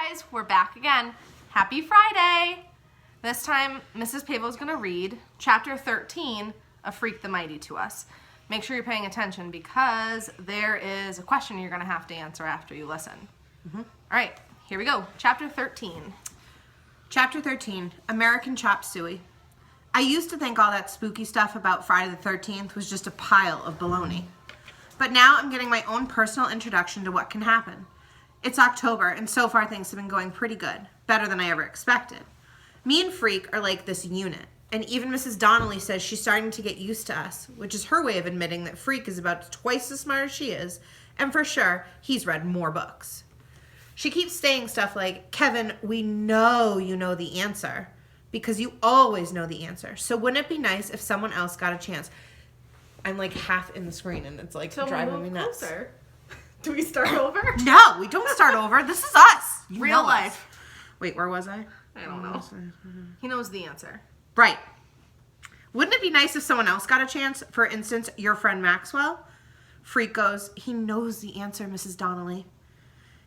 guys, we're back again. Happy Friday! This time, Mrs. Pavao is going to read chapter 13 of Freak the Mighty to us. Make sure you're paying attention because there is a question you're going to have to answer after you listen. All right, here we go. Chapter 13. Chapter 13, American Chop Suey. I used to think all that spooky stuff about Friday the 13th was just a pile of baloney. But now I'm getting my own personal introduction to what can happen. It's October, and so far things have been going pretty good. Better than I ever expected. Me and Freak are like this unit, and even Mrs. Donnelly says she's starting to get used to us, which is her way of admitting that Freak is about twice as smart as she is, and for sure, he's read more books. She keeps saying stuff like, Kevin, we know you know the answer, because you always know the answer, so wouldn't it be nice if someone else got a chance? I'm like half in the screen, and it's like driving me nuts. Closer. Do we start over? No, we don't start over. This is us. You Real know life. us. Wait, where was I? I don't know. He knows the answer. Right. Wouldn't it be nice if someone else got a chance? For instance, your friend Maxwell? Freak goes, he knows the answer, Mrs. Donnelly.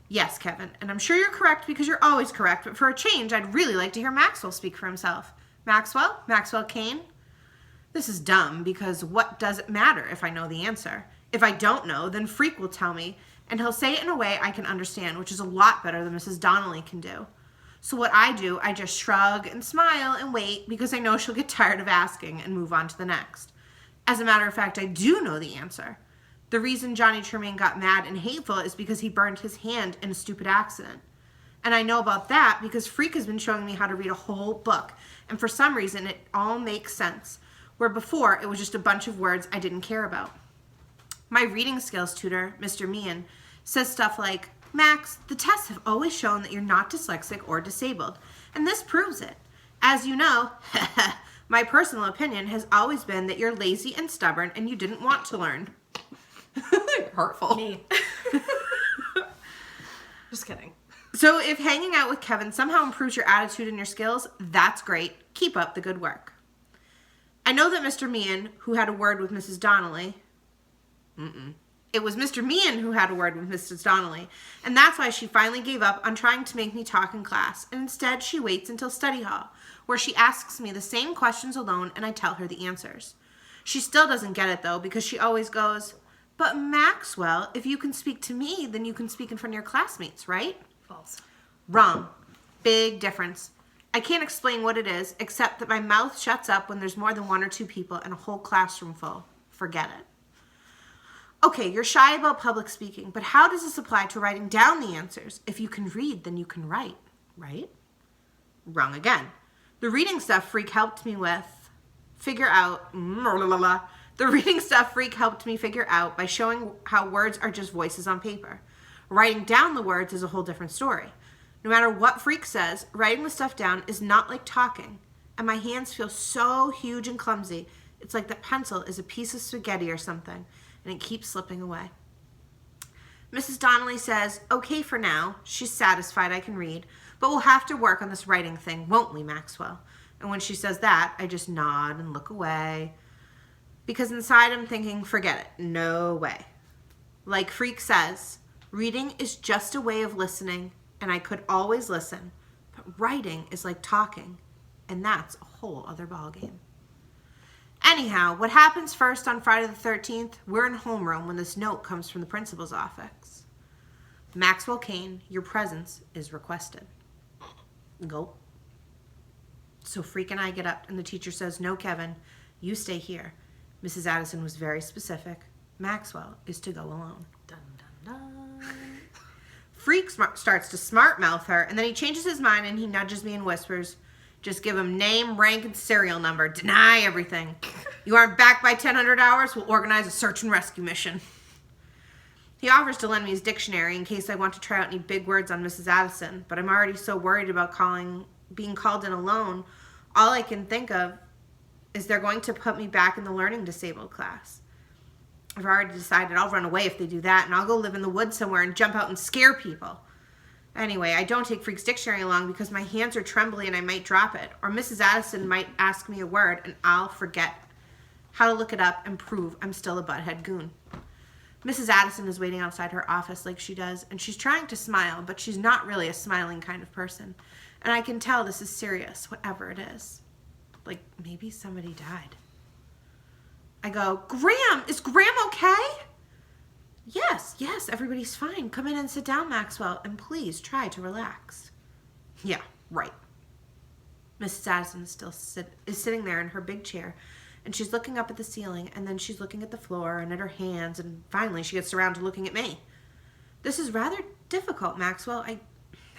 Yes, Kevin, and I'm sure you're correct because you're always correct, but for a change, I'd really like to hear Maxwell speak for himself. Maxwell? Maxwell Kane? This is dumb because what does it matter if I know the answer? If I don't know, then Freak will tell me, and he'll say it in a way I can understand, which is a lot better than Mrs. Donnelly can do. So what I do, I just shrug and smile and wait because I know she'll get tired of asking and move on to the next. As a matter of fact, I do know the answer. The reason Johnny Tremaine got mad and hateful is because he burned his hand in a stupid accident. And I know about that because Freak has been showing me how to read a whole book, and for some reason it all makes sense, where before it was just a bunch of words I didn't care about. My reading skills tutor, Mr. Meehan, says stuff like, Max, the tests have always shown that you're not dyslexic or disabled, and this proves it. As you know, my personal opinion has always been that you're lazy and stubborn and you didn't want to learn. Hurtful. Me. Just kidding. So if hanging out with Kevin somehow improves your attitude and your skills, that's great. Keep up the good work. I know that Mr. Meehan, who had a word with Mrs. Donnelly, It was Mr. Meehan who had a word with Mrs. Donnelly, and that's why she finally gave up on trying to make me talk in class, and instead she waits until study hall, where she asks me the same questions alone and I tell her the answers. She still doesn't get it, though, because she always goes, but Maxwell, if you can speak to me, then you can speak in front of your classmates, right? False. Wrong. Big difference. I can't explain what it is, except that my mouth shuts up when there's more than one or two people and a whole classroom full. Forget it. Okay, you're shy about public speaking, but how does this apply to writing down the answers? If you can read, then you can write, right? Wrong again. The reading stuff Freak helped me figure out by showing how words are just voices on paper. Writing down the words is a whole different story. No matter what Freak says, writing the stuff down is not like talking, and my hands feel so huge and clumsy. It's like the pencil is a piece of spaghetti or something, and it keeps slipping away. Mrs. Donnelly says, okay for now, she's satisfied I can read, but we'll have to work on this writing thing, won't we, Maxwell? And when she says that, I just nod and look away, because inside I'm thinking, forget it, no way. Like Freak says, reading is just a way of listening, and I could always listen, but writing is like talking, and that's a whole other ballgame. Anyhow, what happens first on Friday the 13th? We're in homeroom when this note comes from the principal's office. Maxwell Kane, your presence is requested. Go. So Freak and I get up, and the teacher says, no, Kevin, you stay here. Mrs. Addison was very specific. Maxwell is to go alone. Dun, dun, dun. Freak starts to smart mouth her, and then he changes his mind, and he nudges me and whispers, just give him name, rank, and serial number. Deny everything. You aren't back by 1000 hours, we'll organize a search and rescue mission. He offers to lend me his dictionary in case I want to try out any big words on Mrs. Addison, but I'm already so worried about being called in alone. All I can think of is they're going to put me back in the learning disabled class. I've already decided I'll run away if they do that, and I'll go live in the woods somewhere and jump out and scare people. Anyway, I don't take Freak's dictionary along because my hands are trembly and I might drop it. Or Mrs. Addison might ask me a word and I'll forget how to look it up and prove I'm still a butthead goon. Mrs. Addison is waiting outside her office like she does, and she's trying to smile, but she's not really a smiling kind of person. And I can tell this is serious, whatever it is. Like, maybe somebody died. I go, Graham, is Graham okay? Yes, everybody's fine. Come in and sit down, Maxwell, and please try to relax. Yeah, right. Mrs. Addison is sitting there in her big chair, and she's looking up at the ceiling, and then she's looking at the floor and at her hands, and finally she gets around to looking at me. This is rather difficult, Maxwell. I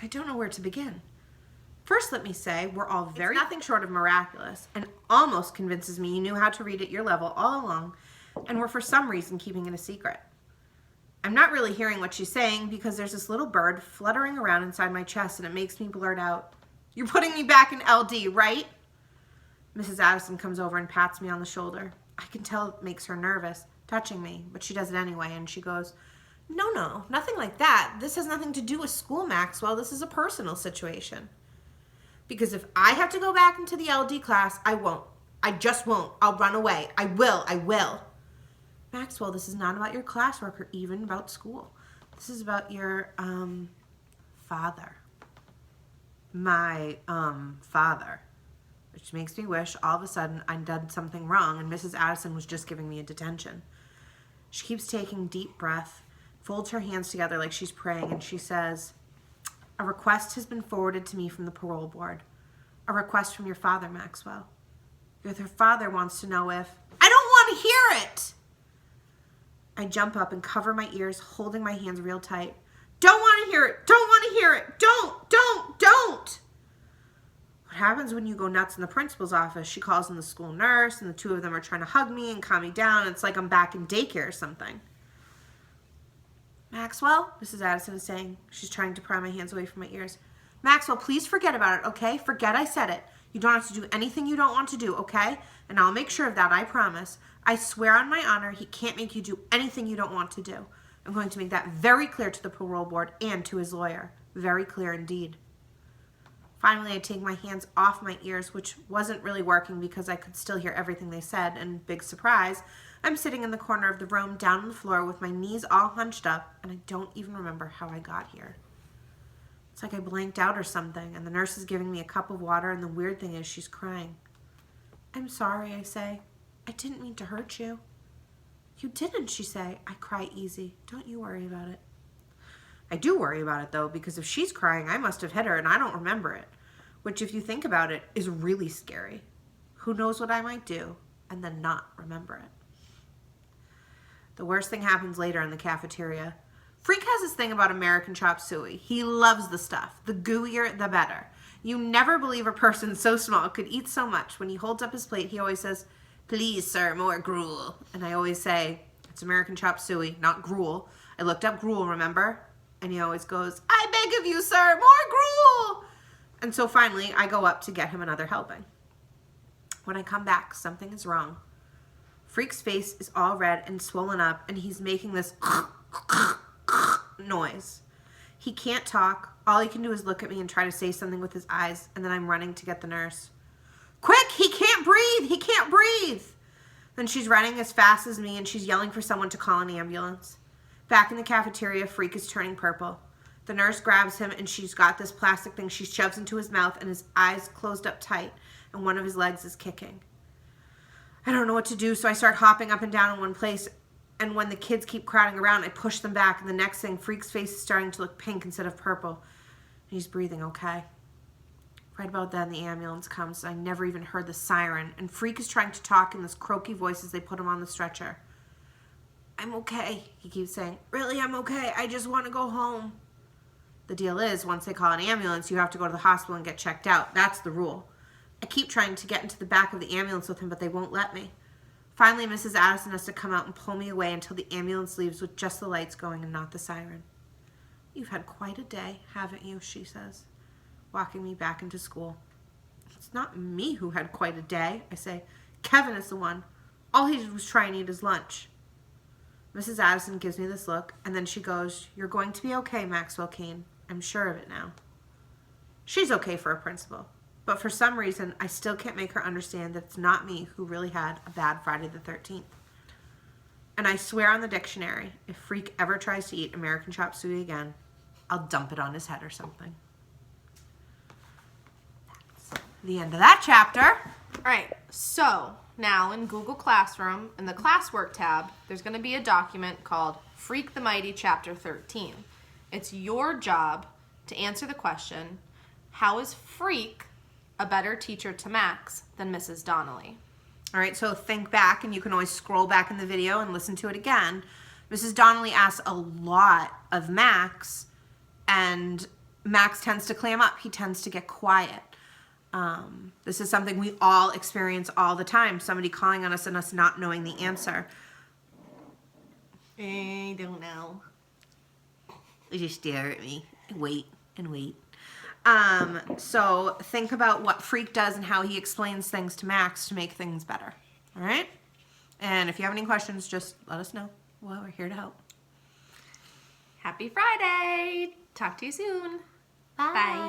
don't know where to begin. First, let me say, we're all very nothing short of miraculous, and almost convinces me you knew how to read at your level all along, and were for some reason keeping it a secret. I'm not really hearing what she's saying because there's this little bird fluttering around inside my chest, and it makes me blurt out, "You're putting me back in LD, right?" Mrs. Addison comes over and pats me on the shoulder. I can tell it makes her nervous, touching me, but she does it anyway, and she goes, No, nothing like that. This has nothing to do with school, Maxwell. This is a personal situation. Because if I have to go back into the LD class, I won't. I just won't. I'll run away. I will. Maxwell, this is not about your classwork or even about school. This is about your, father. My, father. Which makes me wish all of a sudden I'd done something wrong and Mrs. Addison was just giving me a detention. She keeps taking deep breath, folds her hands together like she's praying, and she says, "A request has been forwarded to me from the parole board. A request from your father, Maxwell. Your father wants to know if..." I don't want to hear it! I jump up and cover my ears, holding my hands real tight. Don't want to hear it! Don't want to hear it! Don't! What happens when you go nuts in the principal's office? She calls in the school nurse, and the two of them are trying to hug me and calm me down. It's like I'm back in daycare or something. Maxwell, Mrs. Addison is saying. She's trying to pry my hands away from my ears. Maxwell, please forget about it, okay? Forget I said it. You don't have to do anything you don't want to do, okay? And I'll make sure of that, I promise. I swear on my honor, he can't make you do anything you don't want to do. I'm going to make that very clear to the parole board and to his lawyer. Very clear indeed. Finally, I take my hands off my ears, which wasn't really working because I could still hear everything they said, and big surprise, I'm sitting in the corner of the room down on the floor with my knees all hunched up, and I don't even remember how I got here. It's like I blanked out or something, and the nurse is giving me a cup of water, and the weird thing is she's crying. I'm sorry, I say. I didn't mean to hurt you. You didn't, she say. I cry easy. Don't you worry about it. I do worry about it, though, because if she's crying, I must have hit her, and I don't remember it, which, if you think about it, is really scary. Who knows what I might do, and then not remember it. The worst thing happens later in the cafeteria. Freak has this thing about American chop suey. He loves the stuff. The gooier, the better. You never believe a person so small could eat so much. When he holds up his plate, he always says, "Please, sir, more gruel." And I always say, "It's American chop suey, not gruel. I looked up gruel, remember?" And he always goes, "I beg of you, sir, more gruel." And so finally, I go up to get him another helping. When I come back, something is wrong. Freak's face is all red and swollen up, and he's making this noise. He can't talk. All he can do is look at me and try to say something with his eyes, and then I'm running to get the nurse. "Quick, he can't breathe! He can't breathe!" Then she's running as fast as me, and she's yelling for someone to call an ambulance. Back in the cafeteria, Freak is turning purple. The nurse grabs him, and she's got this plastic thing she shoves into his mouth, and his eyes closed up tight, and one of his legs is kicking. I don't know what to do, so I start hopping up and down in one place, and when the kids keep crowding around, I push them back, and the next thing, Freak's face is starting to look pink instead of purple, and he's breathing okay. Right about then, the ambulance comes, and I never even heard the siren, and Freak is trying to talk in this croaky voice as they put him on the stretcher. "I'm okay," he keeps saying. "Really, I'm okay. I just want to go home." The deal is, once they call an ambulance, you have to go to the hospital and get checked out. That's the rule. I keep trying to get into the back of the ambulance with him, but they won't let me. Finally, Mrs. Addison has to come out and pull me away until the ambulance leaves with just the lights going and not the siren. "You've had quite a day, haven't you?" she says, walking me back into school. "It's not me who had quite a day," I say. "Kevin is the one. All he did was try and eat his lunch." Mrs. Addison gives me this look, and then she goes, "You're going to be okay, Maxwell Kane. I'm sure of it now." She's okay for a principal, but for some reason, I still can't make her understand that it's not me who really had a bad Friday the 13th. And I swear on the dictionary, if Freak ever tries to eat American chop suey again, I'll dump it on his head or something. That's the end of that chapter. All right, so now in Google Classroom, in the classwork tab, there's going to be a document called Freak the Mighty Chapter 13. It's your job to answer the question, how is Freak a better teacher to Max than Mrs. Donnelly? All right, so think back, and you can always scroll back in the video and listen to it again. Mrs. Donnelly asks a lot of Max, and Max tends to clam up. He tends to get quiet. This is something we all experience all the time, somebody calling on us and us not knowing the answer. I don't know. They just stare at me and wait and wait. So think about what Freak does and how he explains things to Max to make things better. All right? And if you have any questions, just let us know. Well, we're here to help. Happy Friday. Talk to you soon. Bye. Bye.